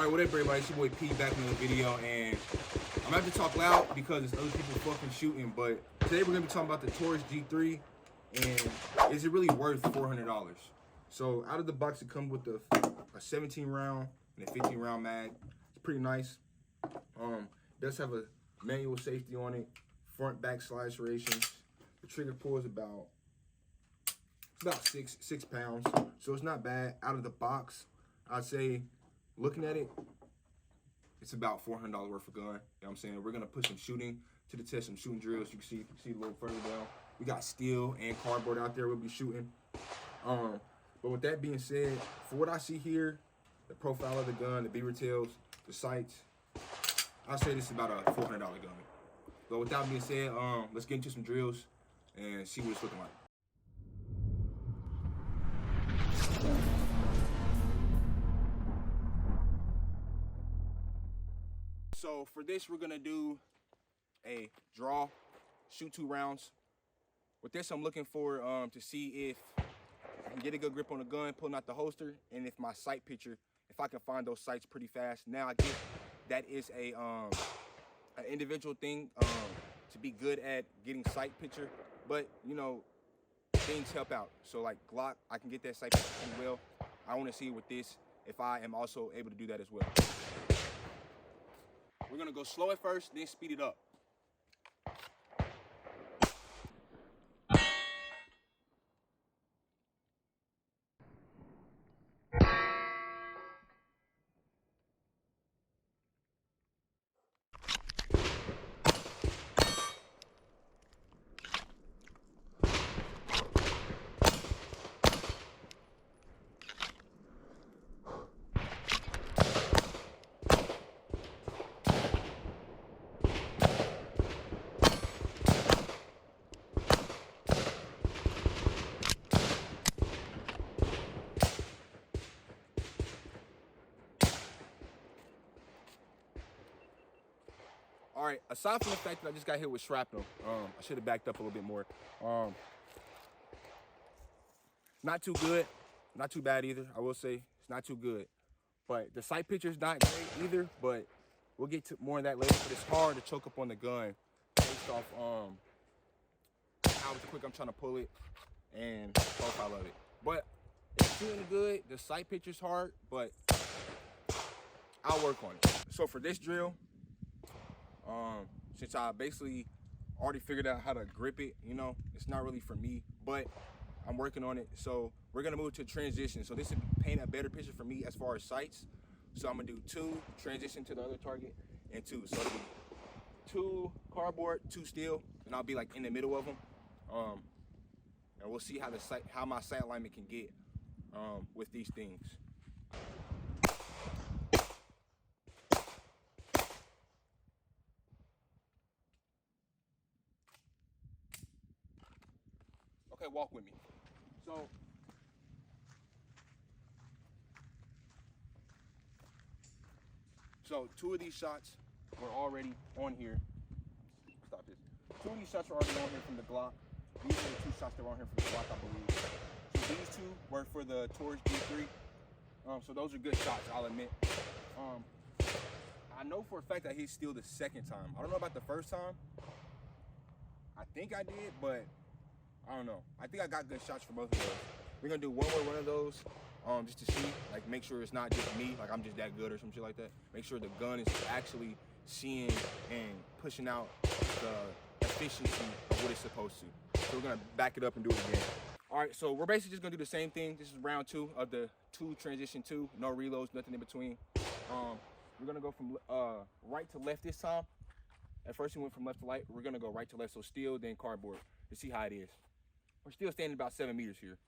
Alright, what up everybody, it's your boy P back in the video, and I'm about to talk loud because there's other people fucking shooting, but today we're going to be talking about the Taurus G3, and is it really worth $400? So out of the box it comes with a 17 round and a 15 round mag. It's pretty nice. It does have a manual safety on it, front back slide serrations. The trigger pull is about six pounds, so it's not bad. Out of the box, I'd say, looking at it, it's about $400 worth of gun. You know what I'm saying? We're gonna put some shooting to the test, some shooting drills. You can see a little further down. We got steel and cardboard out there we'll be shooting. But with that being said, for what I see here, the profile of the gun, the beaver tails, the sights, I'll say this is about a $400 gun. So with that being said, let's get into some drills and see what it's looking like. So for this, we're gonna do a draw, shoot 2 rounds. With this, I'm looking for to see if I can get a good grip on the gun, pulling out the holster, and if my sight picture, if I can find those sights pretty fast. Now I get that is an individual thing to be good at getting sight picture, but you know, things help out. So like Glock, I can get that sight picture pretty well. I want to see with this if I am also able to do that as well. We're gonna go slow at first, then speed it up. All right, aside from the fact that I just got hit with shrapnel, I should have backed up a little bit more. Not too good, not too bad either, I will say. It's not too good. But the sight picture's not great either, but we'll get to more of that later. But it's hard to choke up on the gun based off how quick I'm trying to pull it and profile of it. But it's shooting good, the sight picture's hard, but I'll work on it. So for this drill, since I basically already figured out how to grip it, you know, it's not really for me, but I'm working on it. So we're gonna move to transition. So this will paint a better picture for me as far as sights. So I'm gonna do 2, transition to the other target, and 2. So it'll be 2 cardboard, 2 steel, and I'll be like in the middle of them. And we'll see how my sight alignment can get with these things. Okay, walk with me. So 2 of these shots were already on here. Stop this. 2 of these shots were already on here from the Glock. These are the 2 shots that were on here from the Glock, I believe. So these 2 were for the Taurus G3. So those are good shots, I'll admit. I know for a fact that he's still the second time. I don't know about the first time. I think I did, but I don't know. I think I got good shots for both of those. We're gonna do one of those, just to see, like, make sure it's not just me, like I'm just that good or some shit like that. Make sure the gun is actually seeing and pushing out the efficiency of what it's supposed to. So we're gonna back it up and do it again. All right, so we're basically just gonna do the same thing. This is round 2 of the 2 transition 2, no reloads, nothing in between. We're gonna go from right to left this time. At first we went from left to right. We're gonna go right to left, so steel, then cardboard, to see how it is. We're still standing about 7 meters here.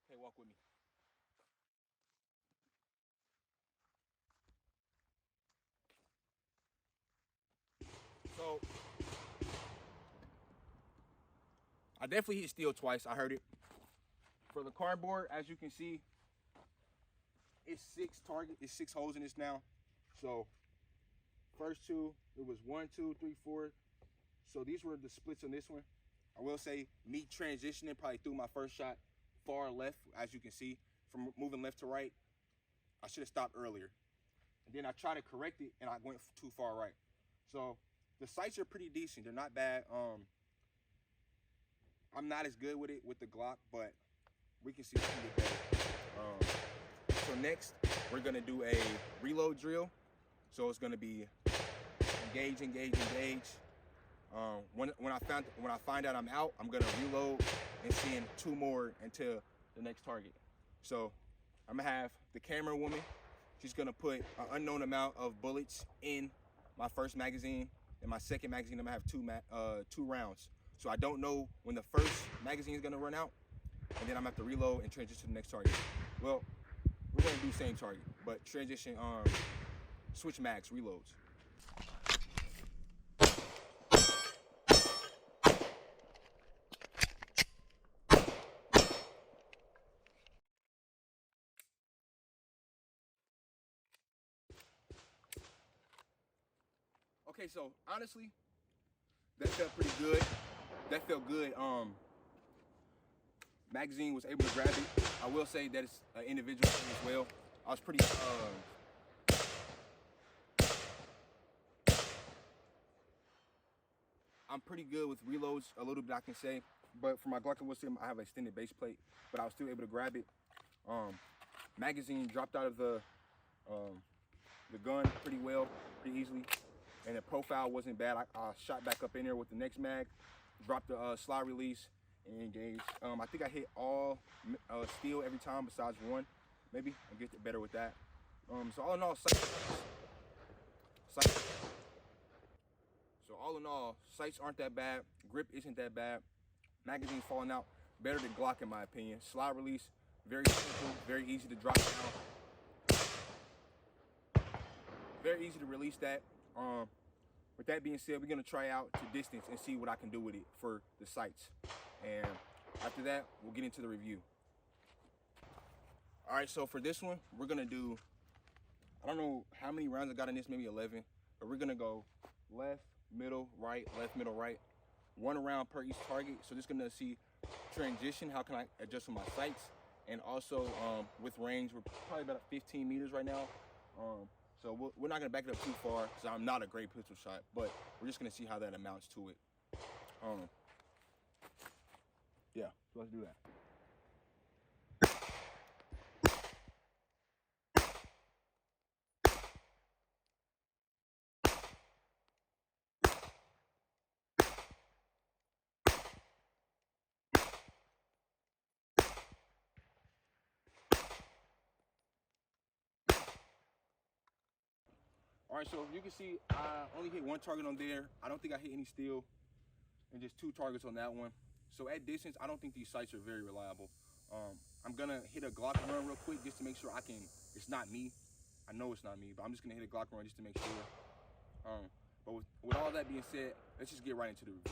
Okay, walk with me. So I definitely hit steel twice. I heard it. For the cardboard, as you can see, it's 6 holes in this now. So first two, it was 1, 2, 3, 4. So these were the splits on this one. I will say me transitioning probably threw my first shot far left, as you can see, from moving left to right. I should have stopped earlier. And then I tried to correct it and I went too far right. So the sights are pretty decent. They're not bad. I'm not as good with it with the Glock, but we can see if we can get better. So next, we're gonna do a reload drill. So it's gonna be engage, engage, engage. When I find out I'm out, I'm gonna reload and send 2 more until the next target. So I'm gonna have the camera woman. She's gonna put an unknown amount of bullets in my first magazine. In my second magazine, I'm gonna have 2 rounds. So I don't know when the first magazine is gonna run out, and then I'm gonna have to reload and transition to the next target. Well, we're gonna do same target, but transition, switch mags, reloads. Okay, so honestly, that felt pretty good. That felt good. Magazine was able to grab it. I will say that it's an individual thing as well. I was pretty I'm pretty good with reloads, a little bit I can say. But for my Glock Work, I have an extended base plate, but I was still able to grab it. Magazine dropped out of the gun pretty well, pretty easily. And the profile wasn't bad. I shot back up in there with the next mag, dropped the slide release, and engaged. I think I hit all steel every time besides one, maybe. I get better with that. So all in all, sights aren't that bad. Grip isn't that bad. Magazine's falling out better than Glock in my opinion. Slide release, very simple, very easy to drop down. Very easy to release that. With that being said, we're gonna try out to distance and see what I can do with it for the sights. And after that, we'll get into the review. All right, so for this one, we're gonna do, I don't know how many rounds I got in this, maybe 11, but we're gonna go left, middle, right, left, middle, right. 1 round per each target. So just gonna see transition, how can I adjust with my sights, and also with range, we're probably about 15 meters right now. So we're not gonna back it up too far because I'm not a great pistol shot, but we're just gonna see how that amounts to it. Yeah, so let's do that. All right, so you can see I only hit 1 target on there. I don't think I hit any steel, and just 2 targets on that one. So at distance, I don't think these sights are very reliable. I'm gonna hit a Glock run real quick just to make sure it's not me. I know it's not me, but I'm just gonna hit a Glock run just to make sure. But with all that being said, let's just get right into the review.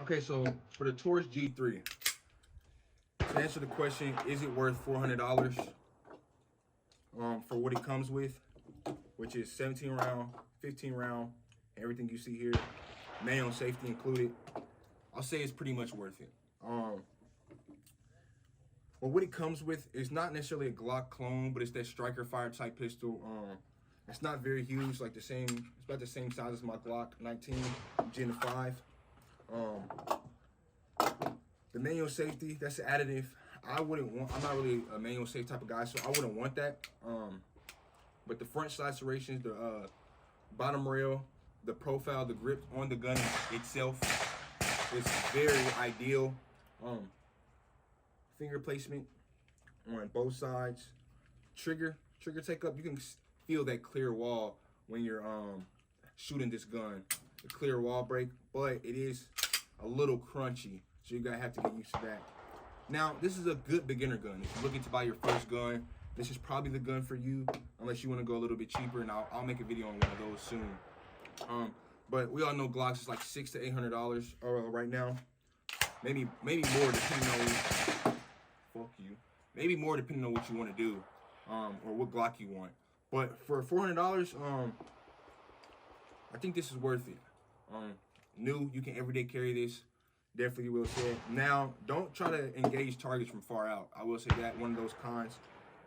Okay, so for the Taurus G3, to answer the question, is it worth $400 for what it comes with, which is 17 round, 15 round, everything you see here. manual safety included, I'll say it's pretty much worth it. Well, what it comes with is not necessarily a Glock clone, but it's that striker fire type pistol. It's not very huge, like it's about the same size as my Glock 19 Gen 5. The manual safety, that's an additive. I'm not really a manual safe type of guy, so I wouldn't want that. But the front slide serrations, the bottom rail, the profile, the grip on the gun itself is very ideal. Finger placement on both sides. Trigger take up, you can feel that clear wall when you're shooting this gun. The clear wall break, but it is a little crunchy, so you're gonna have to get used to that. Now, this is a good beginner gun. If you're looking to buy your first gun, this is probably the gun for you, unless you want to go a little bit cheaper, and I'll make a video on one of those soon. But we all know Glocks is like $600 to $800 right now. Maybe more depending on maybe more depending on what you want to do, or what Glock you want. But for $400, I think this is worth it. New, you can everyday carry this. Definitely will say it. Now, don't try to engage targets from far out. I will say that one of those cons,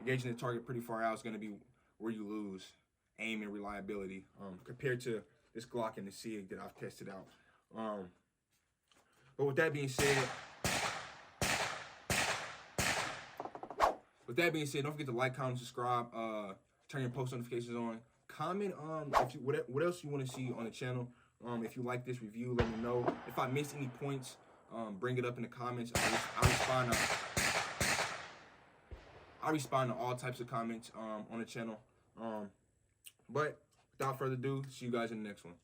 engaging the target pretty far out is going to be where you lose aim and reliability, compared to this Glock and the SIG that I've tested out. But with that being said, don't forget to like, comment, subscribe, turn your post notifications on. Comment what else you want to see on the channel. If you like this review, let me know. If I missed any points, bring it up in the comments. I respond to all types of comments on the channel. But without further ado, see you guys in the next one.